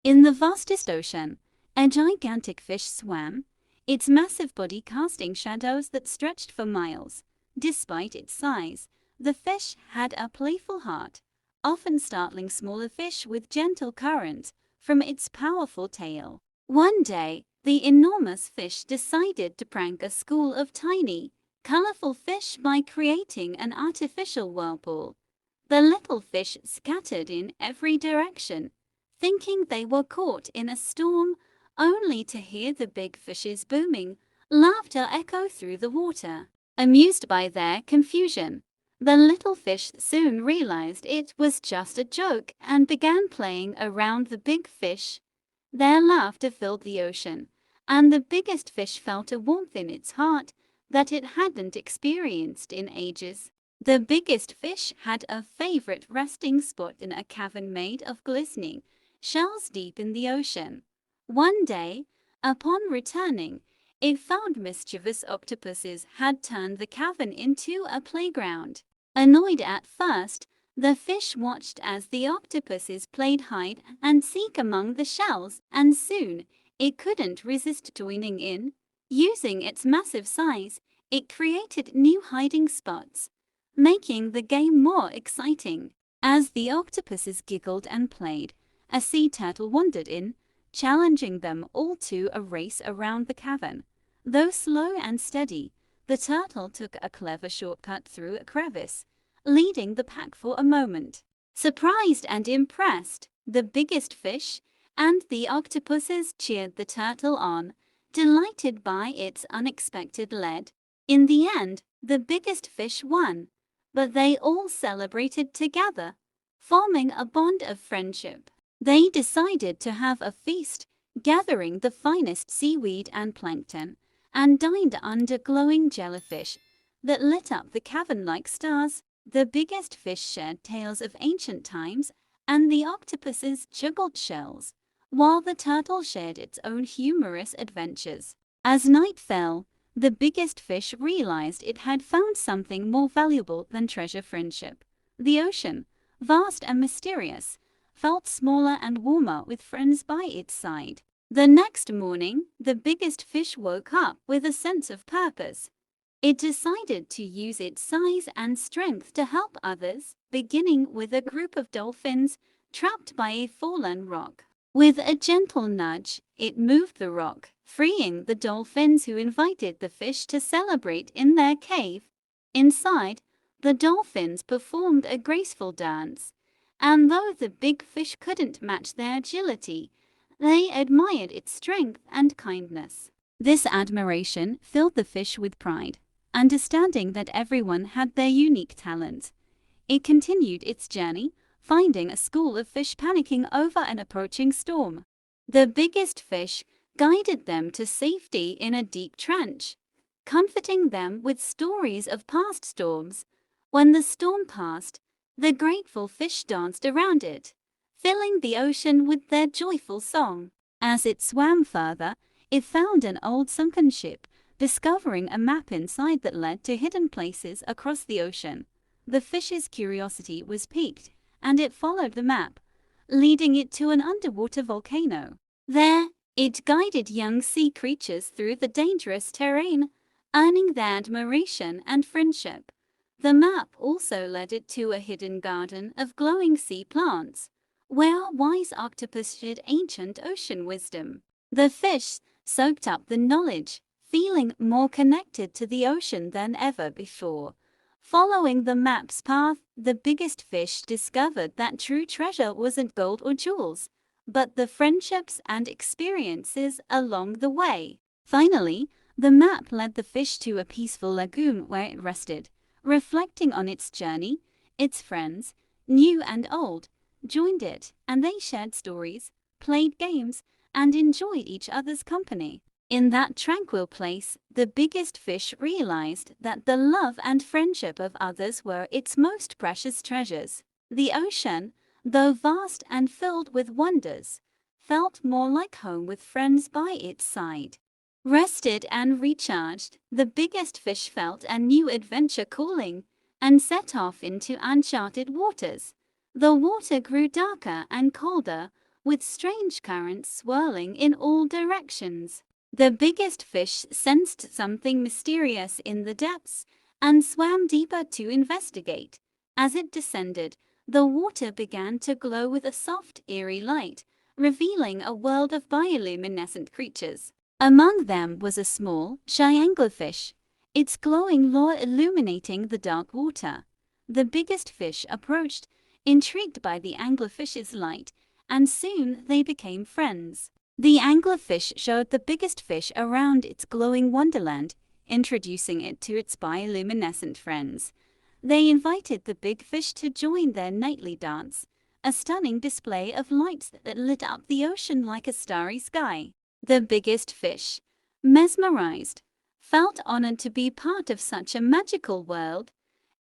In the vastest ocean, a gigantic fish swam, its massive body casting shadows that stretched for miles. Despite its size, the fish had a playful heart, often startling smaller fish with gentle current from its powerful tail. One day, the enormous fish decided to prank a school of tiny, colorful fish by creating an artificial whirlpool. The little fish scattered in every direction, thinking they were caught in a storm, only to hear the big fish's booming laughter echo through the water. Amused by their confusion, the little fish soon realized it was just a joke and began playing around the big fish. Their laughter filled the ocean, and the biggest fish felt a warmth in its heart that it hadn't experienced in ages. The biggest fish had a favorite resting spot in a cavern made of glistening shells deep in the ocean. One day, upon returning, it found mischievous octopuses had turned the cavern into a playground. Annoyed at first, the fish watched as the octopuses played hide and seek among the shells, and soon it couldn't resist joining in. Using its massive size, it created new hiding spots, making the game more exciting. As the octopuses giggled and played, a sea turtle wandered in, challenging them all to a race around the cavern. Though slow and steady, the turtle took a clever shortcut through a crevice, leading the pack for a moment. Surprised and impressed, the biggest fish and the octopuses cheered the turtle on, delighted by its unexpected lead. In the end, the biggest fish won, but they all celebrated together, forming a bond of friendship. They decided to have a feast, gathering the finest seaweed and plankton, and dined under glowing jellyfish that lit up the cavern like stars. The biggest fish shared tales of ancient times, and the octopuses juggled shells, while the turtle shared its own humorous adventures. As night fell, the biggest fish realized it had found something more valuable than treasure: friendship. The ocean, vast and mysterious, felt smaller and warmer with friends by its side. The next morning, the biggest fish woke up with a sense of purpose. It decided to use its size and strength to help others, beginning with a group of dolphins trapped by a fallen rock. With a gentle nudge, it moved the rock, freeing the dolphins, who invited the fish to celebrate in their cave. Inside, the dolphins performed a graceful dance, and though the big fish couldn't match their agility, they admired its strength and kindness. This admiration filled the fish with pride, understanding that everyone had their unique talent. It continued its journey, finding a school of fish panicking over an approaching storm. The biggest fish guided them to safety in a deep trench, comforting them with stories of past storms. When the storm passed, the grateful fish danced around it, filling the ocean with their joyful song. As it swam further, it found an old sunken ship, discovering a map inside that led to hidden places across the ocean. The fish's curiosity was piqued, and it followed the map, leading it to an underwater volcano. There, it guided young sea creatures through the dangerous terrain, earning their admiration and friendship. The map also led it to a hidden garden of glowing sea plants, where wise octopus shared ancient ocean wisdom. The fish soaked up the knowledge, feeling more connected to the ocean than ever before. Following the map's path, the biggest fish discovered that true treasure wasn't gold or jewels, but the friendships and experiences along the way. Finally, the map led the fish to a peaceful lagoon where it rested, reflecting on its journey. Its friends, new and old, joined it, and they shared stories, played games, and enjoyed each other's company. In that tranquil place, the biggest fish realized that the love and friendship of others were its most precious treasures. The ocean, though vast and filled with wonders, felt more like home with friends by its side. Rested and recharged, the biggest fish felt a new adventure calling, and set off into uncharted waters. The water grew darker and colder, with strange currents swirling in all directions. The biggest fish sensed something mysterious in the depths and swam deeper to investigate. As it descended, the water began to glow with a soft, eerie light, revealing a world of bioluminescent creatures. Among them was a small, shy anglerfish, its glowing lure illuminating the dark water. The biggest fish approached, intrigued by the anglerfish's light, and soon they became friends. The anglerfish showed the biggest fish around its glowing wonderland, introducing it to its bioluminescent friends. They invited the big fish to join their nightly dance, a stunning display of lights that lit up the ocean like a starry sky. The biggest fish, mesmerized, felt honored to be part of such a magical world.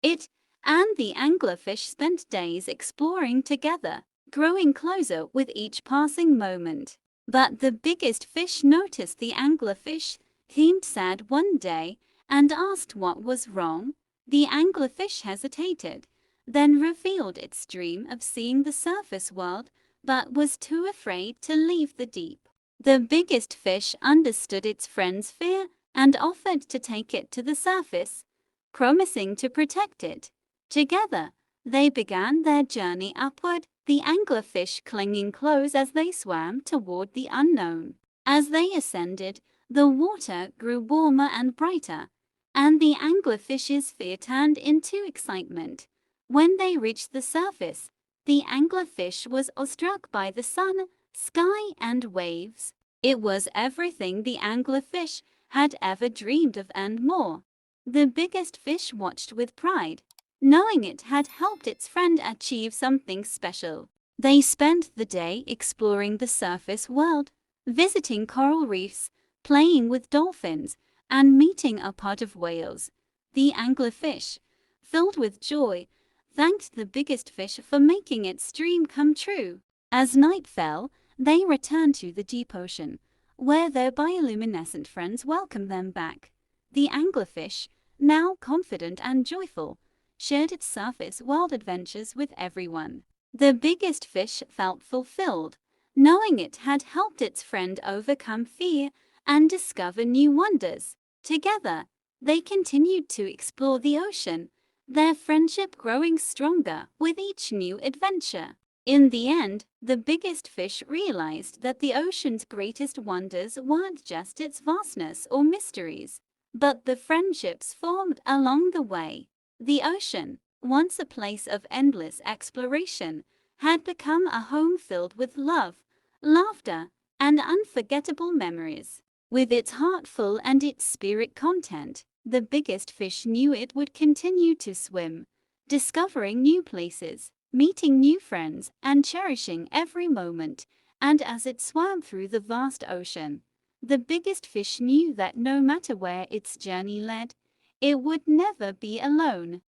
It and the anglerfish spent days exploring together, growing closer with each passing moment. But the biggest fish noticed the anglerfish seemed sad one day and asked what was wrong. The anglerfish hesitated, then revealed its dream of seeing the surface world, but was too afraid to leave the deep. The biggest fish understood its friend's fear and offered to take it to the surface, promising to protect it. Together, they began their journey upward, the anglerfish clinging close as they swam toward the unknown. As they ascended, the water grew warmer and brighter, and the anglerfish's fear turned into excitement. When they reached the surface, the anglerfish was awestruck by the sun, sky, and waves. It was everything the anglerfish had ever dreamed of and more. The biggest fish watched with pride, knowing it had helped its friend achieve something special. They spent the day exploring the surface world, visiting coral reefs, playing with dolphins, and meeting a pod of whales. The anglerfish, filled with joy, thanked the biggest fish for making its dream come true. As night fell, they returned to the deep ocean, where their bioluminescent friends welcomed them back. The anglerfish, now confident and joyful, shared its surface world adventures with everyone. The biggest fish felt fulfilled, knowing it had helped its friend overcome fear and discover new wonders. Together, they continued to explore the ocean, their friendship growing stronger with each new adventure. In the end, the biggest fish realized that the ocean's greatest wonders weren't just its vastness or mysteries, but the friendships formed along the way. The ocean, once a place of endless exploration, had become a home filled with love, laughter, and unforgettable memories. With its heart full and its spirit content, the biggest fish knew it would continue to swim, discovering new places, meeting new friends, and cherishing every moment. And as it swam through the vast ocean, the biggest fish knew that no matter where its journey led, it would never be alone.